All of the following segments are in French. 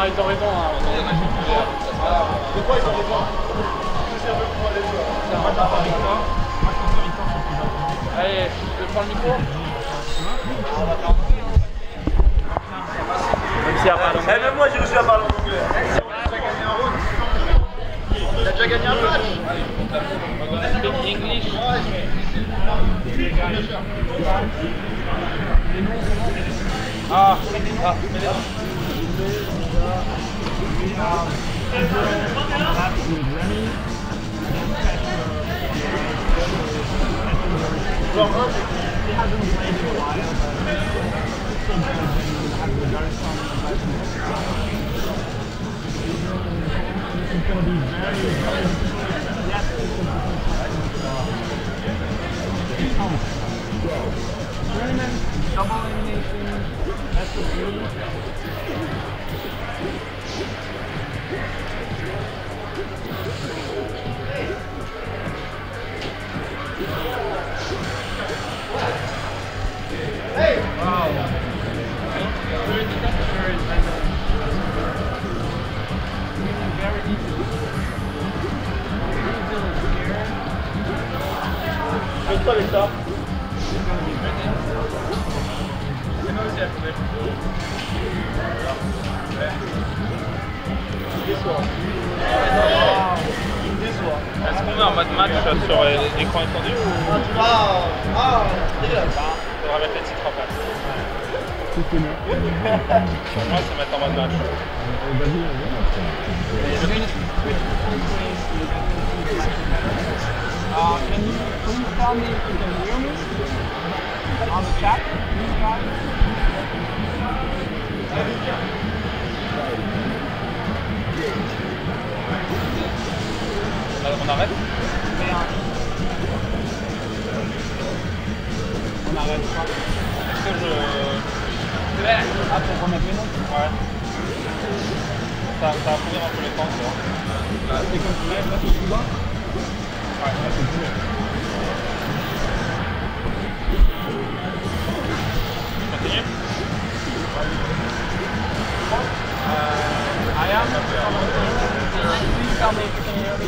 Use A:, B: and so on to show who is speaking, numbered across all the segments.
A: Ah, ils ont raison. Hein.
B: De quoi ils ont raison?
A: C'est un match par victoire. Moi, je pense que victoire, c'est plus important. Allez, je prends le micro. Même s'il n'y a pas d'anglais.
B: Même moi, j'ai réussi à parler en anglais. Il a déjà gagné un match.
A: Speak English. Ah, double elimination, best of 3. Wow. Very easy.
B: Fais quoi avec ça?
A: Est-ce qu'on est en mode match sur l'écran étendu ou...
B: Dégueulasse.
A: Il faudra mettre les titres en place. Pour moi, c'est mettre en mode match. Can you tell me if you can hear me on the chat, guys? On arrête? On arrête pas. Est-ce que je... Ah, pour remettre les notes? Ouais. Ça va couvrir un peu l'écran, tu vois. C'est comme tu lèves là, tout plus bas? Ouais, là c'est cool. Continue? I am. Please tell me if you can hear me.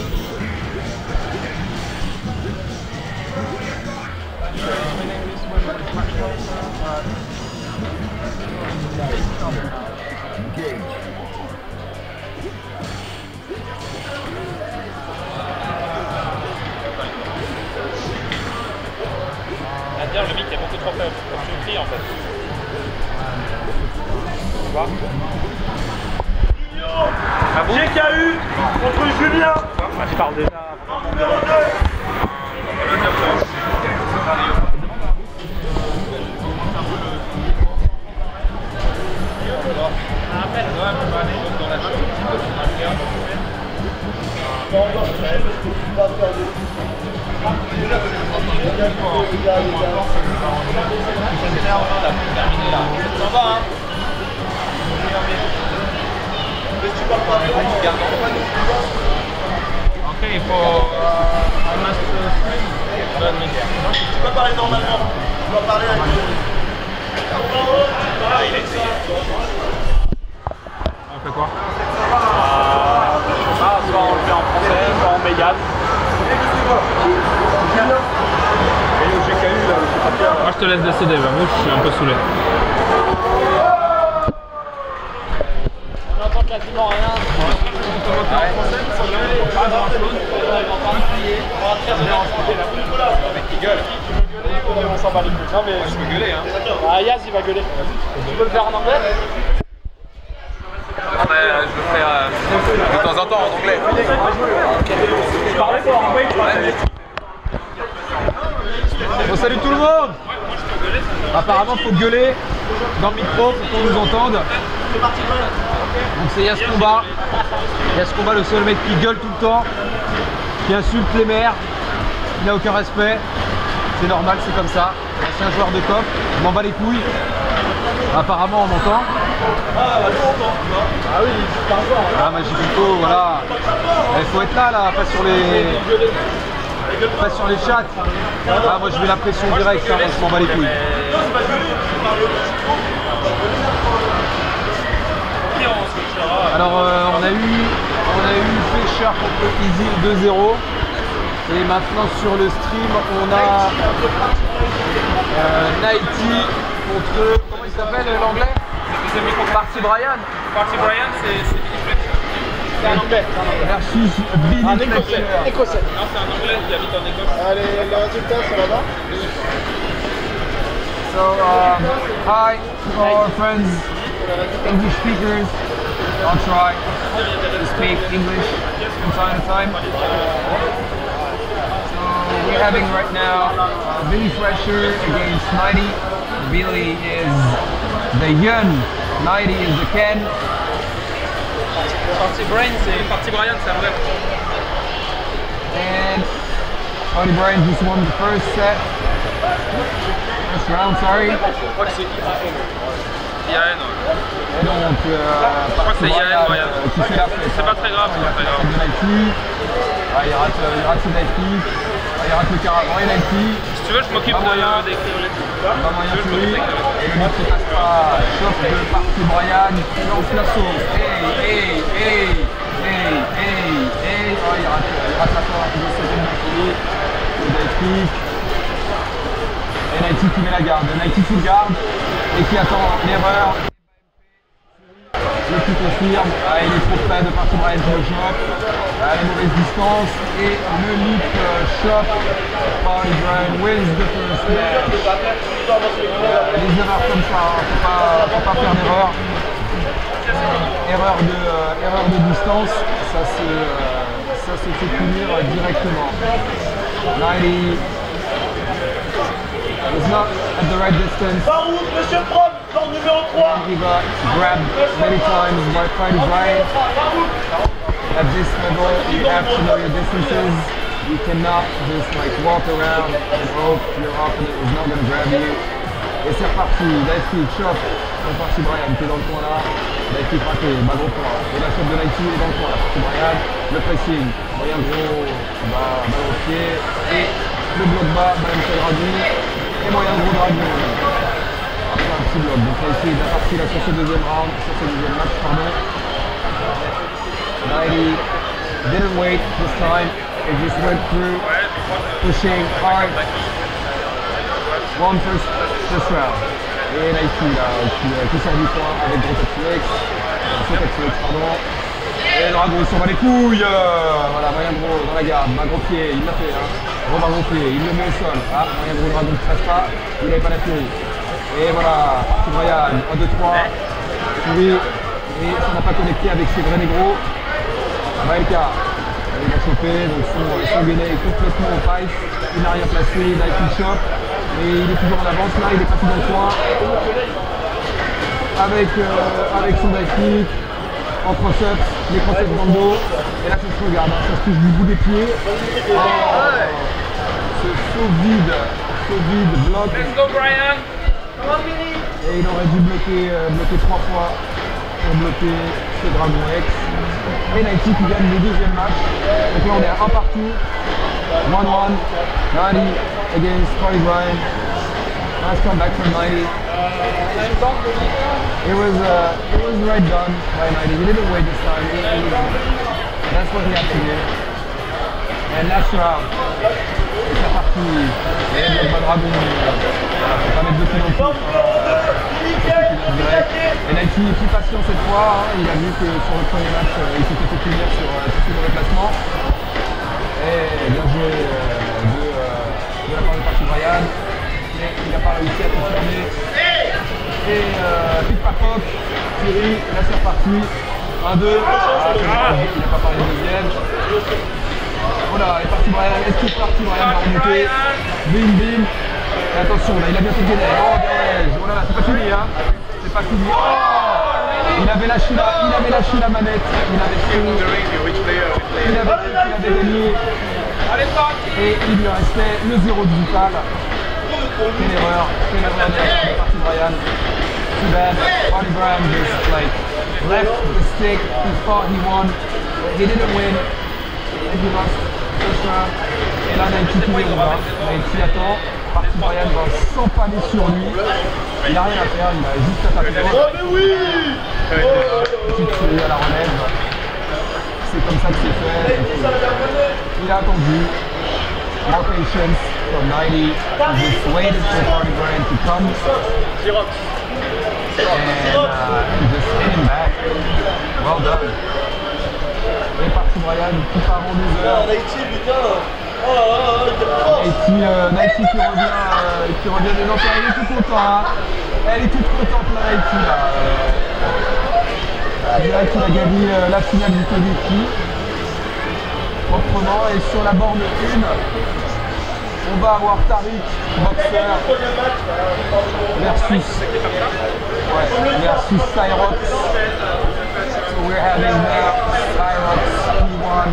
A: À dire, le mic est beaucoup trop faible, comme tu le cries en fait. Tu vois?
B: Ah bon? GKU contre Julien.
A: Je parle déjà.
B: Numéro 2.
A: Ok, il faut...
B: Tu peux parler normalement. Tu dois parler avec
A: On fait quoi? Soit on le fait en français, soit en mégane. Moi je te laisse décider, moi je suis un peu saoulé. On n'entend quasiment rien. On commence en français, pas grand chose. On va très bien en français là. Le mec qui gueule. Tu veux gueuler ou on s'en bat les couilles? Non mais je peux gueuler hein. Ah Yaz il va gueuler. Tu peux le faire en anglais?
C: Après, je le fais de temps en temps en anglais.
A: Tu parlais pas en anglais?
D: Bon, salut tout le monde. Apparemment faut gueuler dans le micro pour qu'on nous entende. Donc c'est Yascombat. Yascombat, le seul mec qui gueule tout le temps, qui insulte les maires, qui n'a aucun respect. C'est normal, c'est comme ça. C'est un joueur de coff, je m'en bats les couilles. Apparemment on m'entend.
B: Ah oui, c'est un joueur.
D: Ah Magipito, voilà. Il faut être là, pas sur les chats. Ah, moi je mets la pression directe, hein, moi je m'en bats les couilles.
A: Pire, on se
D: on a eu Pêcheur contre Easy 2-0. Et maintenant sur le stream, on a Nighty contre, comment il s'appelle l'anglais? Party Brian.
A: Party Brian, c'est
B: C'est un anglais.
D: Versus Billy
B: Un
D: Fletcher.
B: écossais.
A: Non, c'est un anglais qui habite en Écosse.
B: Allez, les résultats sont là-bas.
D: So, hi to all our friends, English speakers. I'll try to speak English from time to time. So, we're having right now Billy Fletcher against Nighty. Billy is the Yun, Nighty is the Ken.
A: Party Brian, c'est un vrai.
D: And Party Brian just won the first set. First round, sorry.
A: Je crois que c'est IAN.
D: Et donc,
A: crois que c'est Yann, Brian.
D: qui fait la fête.
A: C'est pas très grave, c'est pas très grave.
D: De Nighty. Ah, il rate ce Nighty. Ah, il rate le carrément et Nighty.
A: Si tu veux, je m'occupe d'écrire les trucs.
D: Pas moyen pour lui. Et le mec se passe pas. Choc de Party Brian. Il lance la sauce. Hey. Oh, il rate la fois. Il veut sauter de Nighty. Le Nighty. Et Nighty qui met la garde. Nighty qui garde et qui attend l'erreur. Le qui confirme. Ah, il est trop près de Party Brian qui le chope. À la mauvaise distance. Et le leap shot. Party Brian wins the first match. Les erreurs comme ça, faut pas faire d'erreur. Erreur de distance, ça se fait punir directement. Nighty is not at the right distance.
B: Baroud, monsieur le prof, dans le numéro 3.
D: He got grabbed many times by Party Brian. At this level, you have to know your distances. You cannot just like walk around and hope your opponent is not going to grab you. Et c'est reparti, dive kick, chop, c'est parti Brian qui est dans le coin là, dive kick raté, bas gros point, et la chop de Nighty est dans le coin, la partie Brian, le pressing, moyen gros, bas au pied, et le bloc bas, Brian fait le dragon, et moyen gros dragon. Après un petit bloc, donc Nighty est bien parti là sur ce deuxième round, sur ce deuxième match, pardon. Nighty didn't wait this time, it just went through, pushing hard. One first round. Et Nighty là, qui sort du point avec gros Tetsuex. Pardon. Et le dragon il s'en bat les couilles. Voilà, moyen gros dans la garde, bas gros pied, il l'a fait. Hein. Bas gros pied, il le met au sol. Ah, moyen gros dragon qui passe pas, il n'avait pas la furie. Et voilà, Party Brian, 1, 2, 3. Furie. Et ça n'a pas connecté avec ses vrais négros. Maelka. Il a chopé, donc son gainer est complètement au pipe. Il n'a rien placé, il a une shop. Et il est toujours en avance là, il est parti dans le coin avec son dive kick en cross-ups, les cross-ups dans le dos. Et là ça se regarde, ça se touche du bout des pieds. Ce saut vide, bloc.
A: Let's go Brian.
D: Et il aurait dû bloquer 3 fois pour bloquer ce Dragon X. Et Nighty qui gagne le deuxième match. Donc là on est à 1 partout. 1-1. Nighty against Party Brian. Nice comeback from Nighty. It was right done by Nighty. He didn't wait this time. That's what he had to do. And last round. Et c'est parti. Et le dragon. On va mettre 2 pieds dans le et Nighty est plus patient cette fois. Hein. Il a vu que sur le premier match, il s'était fait punir sur tous ses mauvais placements. Et bien joué de la part de Party Brian, mais il n'a pas réussi à confirmer. Et pick par coq, Thierry, là c'est reparti. 1-2, il n'a pas parlé de deuxième. Voilà, et Party Brian, est-ce que Party Brian va remonter? Bim. Et attention, là il a bien fait le gainer. Oh là là, c'est pas fini hein. C'est pas fini. Oh, il avait lâché la manette. Il avait gagné. Et il lui restait le 0 de vital. Quelle erreur de Party Brian. Too bad. Party Brian just like left the stick. He thought he won. He didn't win. And he lost first round. Et là Nighty qui est là. Nighty attend. Party Brian va s'empaler sur lui. Il n'a rien à faire, il a juste à taper. Petite série à la relève. c'est comme ça que c'est fait. Il a attendu. More patience from 90. He just waited for Party Brian to come.
A: Xerox.
D: And just hit him back. Well done. Et parti Brian qui part en 2 heures. Naïti qui revient des entrées, elle est toute contente, hein. Elle est toute contente la Naïti là. Je dirais qu'il a gagné la finale du TDT proprement et sur la borne 1, on va avoir Tariq, boxer, versus Cyrox. So we're having Cyrox P1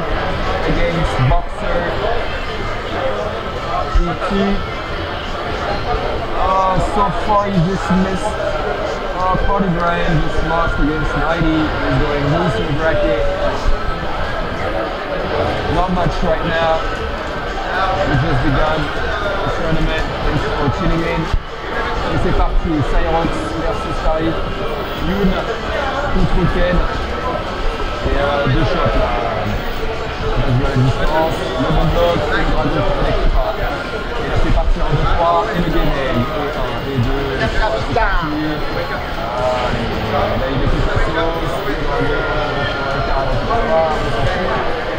D: against Boxer P2. So far he just missed. Party Brian just lost against 90. He's going loose in the bracket. Not much right now. We've just begun the tournament. Thanks for tuning in. Et c'est parti, Cyrox versus Tariq. Youn contre Ken. Et 2 shots là. On va jouer à la distance. Le bon bloc, le dragon ne connecte pas. Et là c'est parti en 2-3 et le game aim. Et 1 et 2. C'est parti. Là il est tout à sauce. Le dragon, le carreau,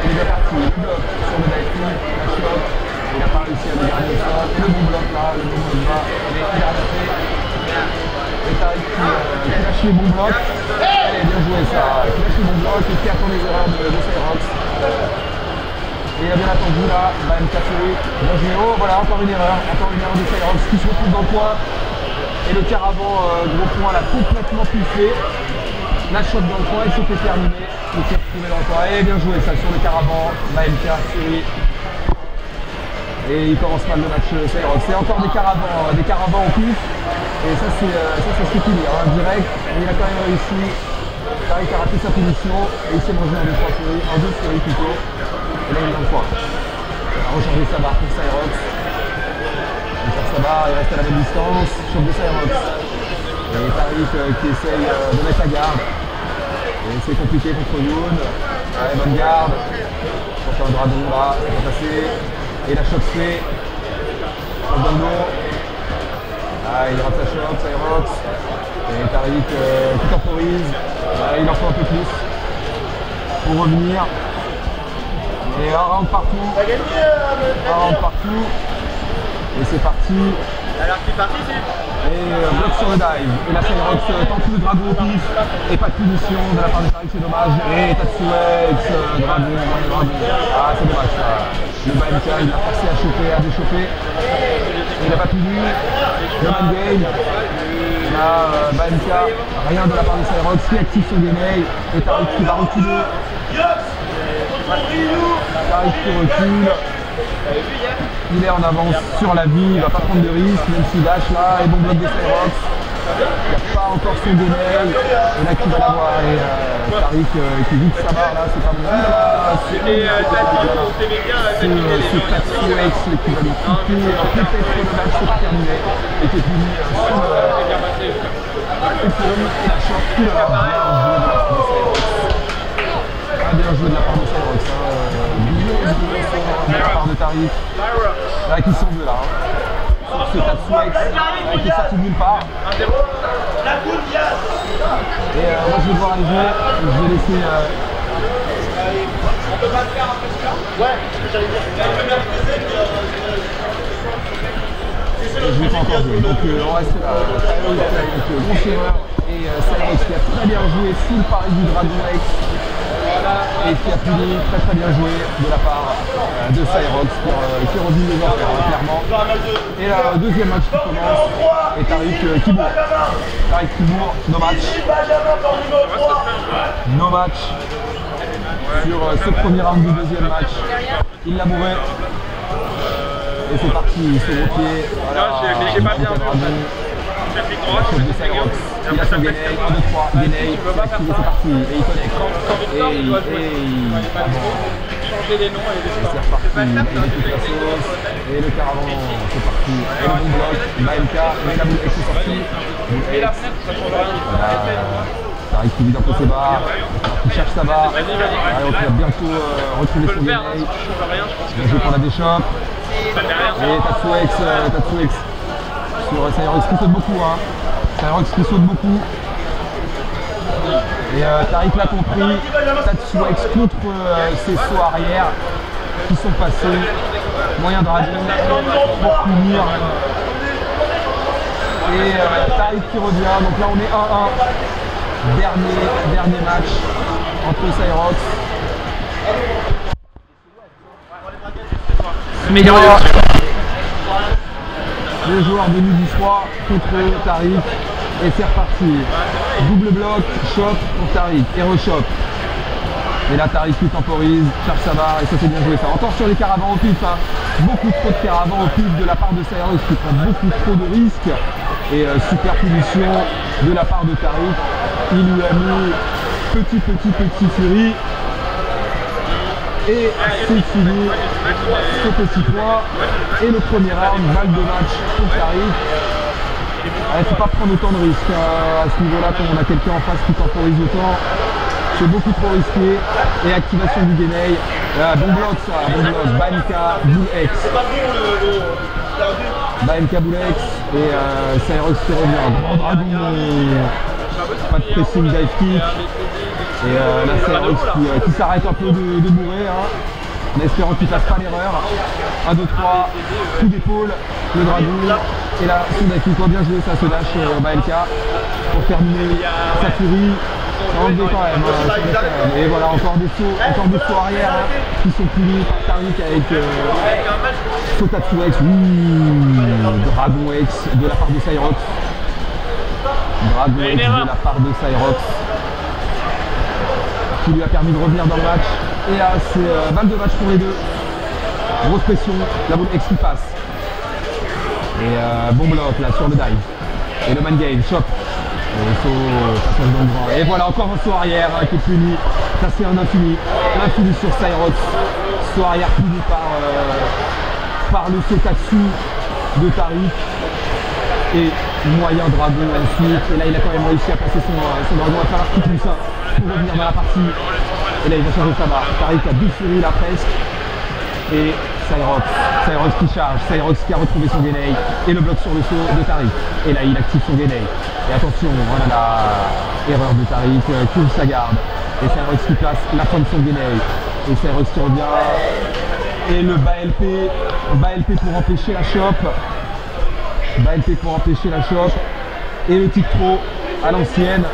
D: il est bien parti. Le bloc sur le Naïti, la shot. Il n'a pas réussi à le garder au sol. Et le bon bloc là, le bon bloc bas. Mais il a raté. Et Tariq qui lâche les bons blocs. Allez, bien joué ça. Qui lâche les bons blocs et qui attend les erreurs de Cyrox. Et il a bien attendu là. MK Fury. Bien joué. Oh voilà, encore une erreur de Cyrox qui se retrouve dans le coin. Et le caravan gros point l'a complètement poussé. La shot dans le coin et c'était terminé. Il s'est retrouvé dans le coin. Et bien joué ça sur le caravan. MK Fury. Et il commence mal le match Cyrox. C'est encore des caravans en plus. Et ça c'est ce qu'il dit, hein, direct. Mais il a quand même réussi. Tariq a raté sa punition. Et il s'est mangé en 2-3 séries. En 2 séries plutôt. Et là il est dans le coin. Il a rechargé sa barre pour Cyrox. Il cherche sa barre, il reste à la même distance. Choc de Cyrox. Et Tariq qui essaye de mettre la garde. Et c'est compliqué contre Youn. Ouais, bonne garde. Encore un dragon là, ça va passer. Et la shot fait. Shot dans le dos. Ah, il rate sa shot, Cyrox. Et Tariq qui temporise. Il en faut un peu plus pour revenir. Et un round partout. Un round partout. Et c'est parti.
A: Alors c'est parti,
D: Et bloc sur le dive. Et là Cyrox tente le dragon au pif. Et pas de punition de la part de Tariq, c'est dommage. Et Tatsuex, dragon, dragon. Ah c'est dommage ça. Le MK il a forcé à choper, à déchoper. Il n'a pas puni. Le man game. Là MK, rien de la part de Cyrox qui active son grenade. Et Tariq qui va reculer. Tariq qui recule. Il est en avance sur la vie, il va pas prendre de risque, même s'il dash là, et bon bloc de Cyrox. Il n'y a pas encore son délai, et là qui va l'avoir, et Tariq qui vide sa barre là, c'est pas bon. C'est Tatsuex qui va lui couper, peut-être que le match c'est pas terminé, et qui est fini sur et la shot qui va bien joué de la part de Cyrox. De la part de Tariq. Là qui sont deux là. C'est Tatsuex qui est sorti de nulle part. Et moi je vais devoir aller jouer. Je vais laisser. On peut pas le faire un peu celui-là? Ouais, j'allais dire. Je vais pas encore jouer. Donc on reste là. Avec Bon Serreur et Cyrox qui a très bien joué sous le pari du Dragon X. Et qui a puni très bien joué de la part de Cyrox qui est revenu les enfers clairement. Et le deuxième match qui commence et Tariq qui bourre. Tariq qui bourre, no match. No match sur ce premier round du deuxième match. Il l'a bourré. Et c'est parti, c'est au pied. Voilà,
A: j'ai pas bien
D: la chose de Cyrox. Il a son Genei, 1, 2, 3, Genei, c'est activé, c'est parti, et il connecte.
A: Changer les noms et
D: c'est reparti, et il est toute la sauce, et le caravan, c'est parti, et le bon bloc, MK, et la boule X est sortie.
A: Et la fenêtre, ça change rien.
D: Tariq qui vide un peu ses barres, qui qui cherche sa barre. Allez, on va bientôt retrouver son gameplay. Je vais prendre la déchoppe. Et Tatsuex sur Cyrox qui saute beaucoup. Hein. Cyrox qui saute beaucoup. Et Tariq l'a compris. Tatsuex contre ses sauts arrière qui sont passés. Moyen dragon pour punir. Et Tariq qui revient. Donc là on est 1-1. Dernier match entre Cyrox. Le joueur de Midi Froid contre Tariq. Et c'est reparti. Double bloc, chop pour Tariq. Et re-chop. Et là Tariq qui temporise, cherche sa barre et ça c'est bien joué ça. Encore sur les caravans au pif, hein. Beaucoup trop de caravans au pif de la part de Cyrox qui prend beaucoup trop de risques. Et super punition de la part de Tariq. Il lui a mis petit Fury. Et c'est fini ce petit point. Et le premier round, balle de match pour Tariq. Il ne faut pas prendre autant de risques à ce niveau-là quand on a quelqu'un en face qui temporise autant. C'est beaucoup trop risqué. Et activation du Genei. Bon bloc ça, bon bloc. Baemka, Bull X. Baemka, Bull X. Et Cyrox qui revient. Grand dragon. Pas de pressing dive kick. Et là Cyrox qui s'arrête un peu de bourrer. Hein, en espérant qu'il ne fasse pas l'erreur. 1, 2, 3. Coup d'épaule. Le dragon. Et là, son dive kick. Bien joué ça, ce dash Baemka. Pour terminer sa furie. Ça enlevé quand même, et voilà, encore des sauts arrière hein, qui sont punis par Tariq avec Sotatsu X, Dragon X de la part de Cyrox. Dragon X de la part de Cyrox qui lui a permis de revenir dans le match. Et là, c'est balle de match pour les deux. Grosse pression, la boule X qui passe. Et bon bloc là sur le dive. Et le man game, chop. Et voilà encore un saut arrière hein, qui est puni. Ça c'est un infini. Infini sur Cyrox. Saut arrière puni par le Sotatsu de Tariq. Et moyen dragon ensuite. Et là il a quand même réussi à passer son dragon. Il va falloir tout ça pour revenir dans la partie. Et là il va changer sa barre. Tariq a 2 furies là presque. Et Cyrox qui charge, Cyrox qui a retrouvé son Genei et le bloc sur le saut de Tariq. Et là il active son Genei. Et attention, voilà la erreur de Tariq, qui ouvre sa garde. Et Cyrox qui place la fin de son Genei. Et Cyrox qui revient. Et le bas-LP pour empêcher la chope. Bas-LP pour empêcher la chope. Et le tic throw à l'ancienne.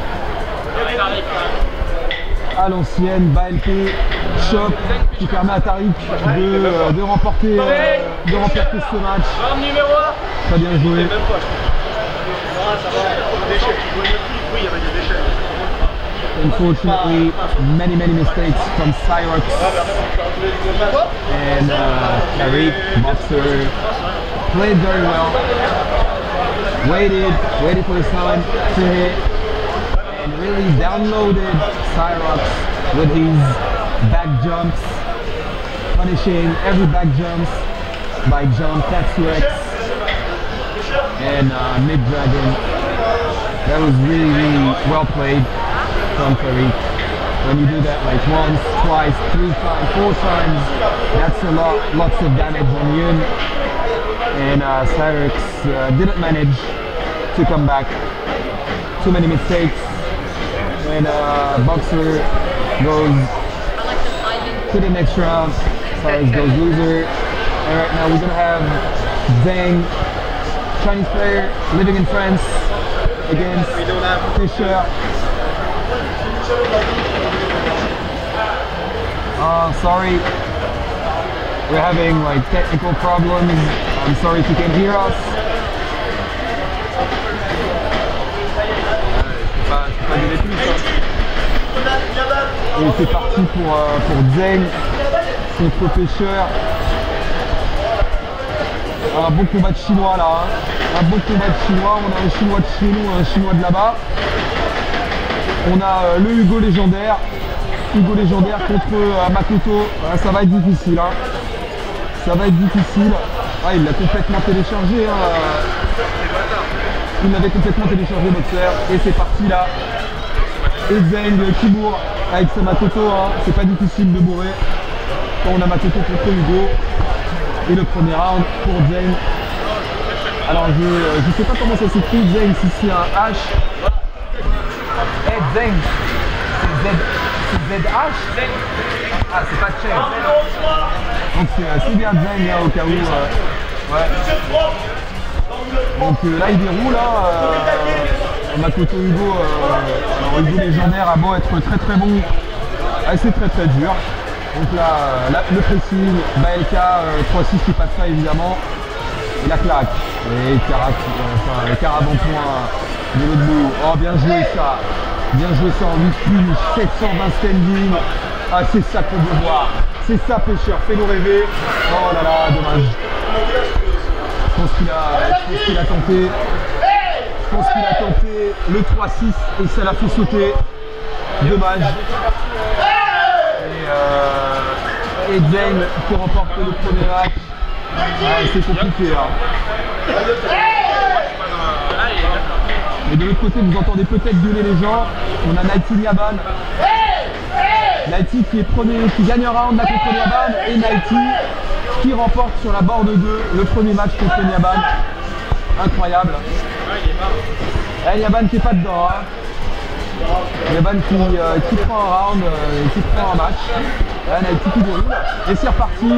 D: Bas-LP, chop qui permet à Tariq de remporter ce match. Très bien joué. Unfortunately, many mistakes from Cyrox and Tariq Boxer played very well. Waited for his time to hit. And really downloaded Cyrox with his back jumps, punishing every back jumps by jump, Tatsuex, and mid-dragon. That was really well played from Tariq. When you do that like once, twice, 3 times, 4 times, that's a lots of damage on you. And Cyrox didn't manage to come back. Too many mistakes. And Boxer goes to the next round. Cyrox goes loser. And right now we're gonna have Zhang, Chinese player living in France, against Fisher. Sorry, we're having like technical problems. I'm sorry if you can hear us. Et c'est parti pour Zheng contre Fisher. Un bon combat de chinois là, hein. Un bon combat de chinois. On a un chinois de chez nous, un chinois de là-bas. On a le Hugo légendaire. Hugo légendaire contre Makoto. Ça va être difficile, hein. Ça va être difficile. Ah, il l'a complètement téléchargé, hein. Il l'avait complètement téléchargé, Boxer. Et c'est parti là. Et Zheng qui bourre.
E: avec sa Makoto, hein. C'est pas difficile de bourrer quand on a Makoto contre Hugo. Et le premier round pour Zeng. Alors je sais pas comment ça s'écrit Zeng, si c'est un H.
D: Hey, Zeng. C'est ZH. Ah, c'est pas Cheng.
E: Donc c'est bien Zeng hein, au cas où. Ouais. Donc là il déroule là. Makoto Hugo, alors Hugo légendaire a beau être très très bon, c'est très très dur. Donc là, le pressing, Baelka 3-6 qui passe pas évidemment. Et la claque. Et Cara bon point de l'autre bout. Oh bien joué ça. Bien joué ça en 8 finish, 720 standing. Ah c'est ça qu'on veut voir. C'est ça Pêcheur, fais-nous rêver. Oh là là, dommage. Je pense qu'il a tenté. Je pense qu'il a tenté le 3-6 et ça l'a fait sauter. Dommage. Et Zeng qui remporte le premier match. C'est compliqué. Hein. Et de l'autre côté, vous entendez peut-être gueuler les gens. On a Nighty Nyaban. Nighty qui est premier, qui gagne un round là contre Nyaban. Et Nighty qui remporte sur la board 2 le premier match contre Nyaban. Incroyable. Nyaban qui est pas dedans. Hein. Nyaban qui prend un round, qui prend un match. Nighty qui déroule. Et c'est reparti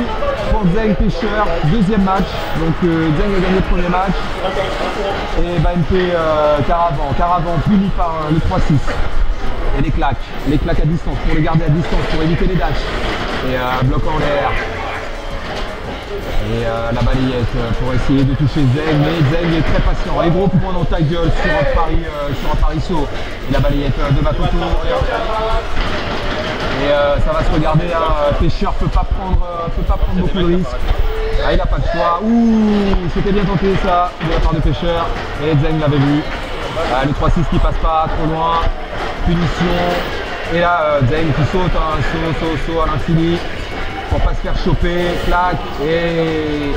E: pour Zeng Pêcheur, deuxième match. Donc Zeng a gagné le premier match. Et MP Caravan puni par le 3-6. Et les claques à distance, pour les garder à distance, pour éviter les dashs. Et bloc en l'air. Et la balayette pour essayer de toucher Zeng, mais Zeng est très patient. Et gros point dans ta gueule sur un pari saut. Et la balayette de Makoto. Et ça va se regarder, hein. Pêcheur peut pas prendre beaucoup de risques. Ah, il n'a pas de choix. Ouh, c'était bien tenté ça de la part de Pêcheur. Et Zeng l'avait vu. Le 3-6 qui passe pas trop loin. Punition. Et là, Zeng qui saute, hein. Saut à l'infini. Pour pas se faire choper, claque, et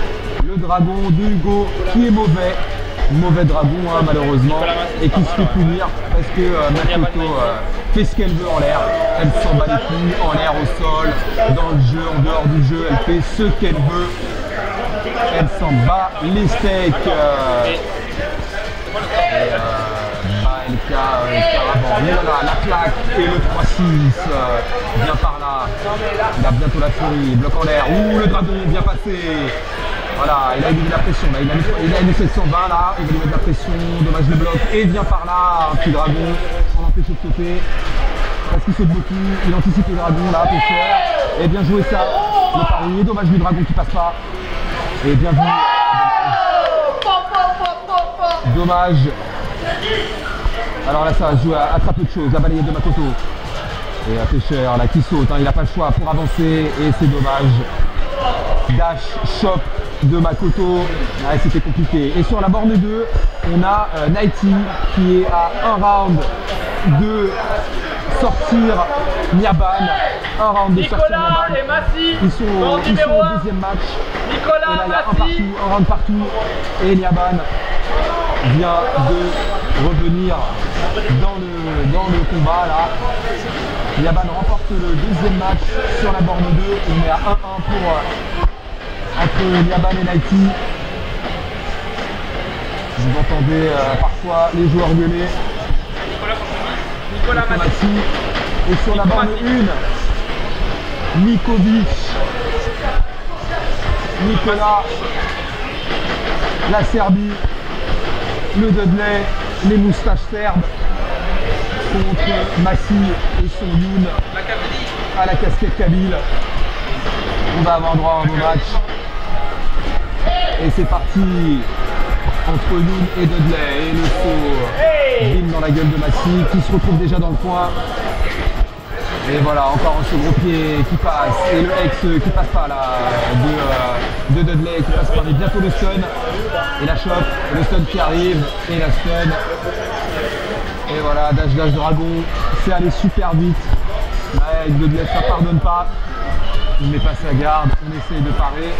E: le dragon de Hugo qui est mauvais dragon hein, malheureusement, et qui se fait punir parce que Makoto fait ce qu'elle veut en l'air, elle s'en bat les couilles, en l'air, au sol, dans le jeu, en dehors du jeu, elle fait ce qu'elle veut, elle s'en bat les steaks. La claque et le 3-6 vient par là, il a bientôt la furie, bloc en l'air, ouh le dragon bien passé, voilà, il a mis de la pression, là, il a mis 720 là, il va lui mettre de la pression, dommage le bloc, et vient par là, un petit dragon, pour l'empêcher de sauter, parce qu'il saute beaucoup, il anticipe le dragon là, Pêcheur, et bien joué ça, le pari, dommage le dragon qui passe pas, et bien vu, dommage. Alors là ça va jouer à très peu de choses, la balayette de Makoto. Et un Pêcheur là qui saute, hein, il n'a pas le choix pour avancer et c'est dommage. Dash, chop de Makoto, ouais, c'était compliqué. Et sur la borne 2, on a Nighty qui est à un round de sortir Nyaban. Un round de sortir Nyaban. Ils sont au deuxième match. Et là il y a un round partout. Et Nyaban vient de revenir dans le combat là. Nyaban remporte le deuxième match sur la borne 2. On est à 1-1 entre Nyaban et Nighty. Vous entendez parfois les joueurs gueuler. Nicolas Massi. Et sur la borne 1, Mikovic. Nicolas, la Serbie, le Dudley, les moustaches serbes contre Massi et son Youn à la casquette kabyle. On va avoir droit à un beau match. Et c'est parti entre Youn et Dudley. Et le saut bim dans la gueule de Massi qui se retrouve déjà dans le coin. Et voilà, encore un second pied qui passe, et le X qui passe pas là, de Dudley qui passe par, et bientôt le stun, et la chope, le stun qui arrive, et la stun, et voilà, dash dragon, c'est allé super vite, avec Dudley ça pardonne pas, il met pas sa garde, on essaye de parer,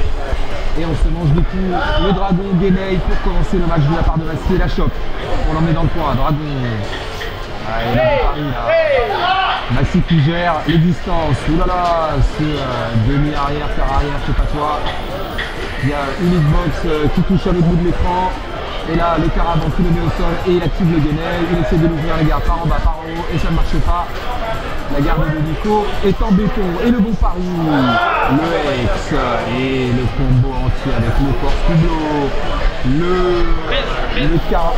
E: et on se mange des coups, le dragon dénaye pour commencer le match de la part de Massi, et la chope, on l'emmène dans le coin, dragon, et là, Paris, là. Massy qui gère les distances. Oulala, ce demi-arrière, terre arrière, je sais pas quoi. Il y a une hitbox qui touche à l'autre bout de l'écran. Et là, le Caravan qui le met au sol et il active le gainel. Il essaie de l'ouvrir, les gars, par en bas, par en haut, et ça ne marche pas. La garde de Nico est en béton. Et le bon pari, le X et le combo entier avec le corps Kublo, le Caravan.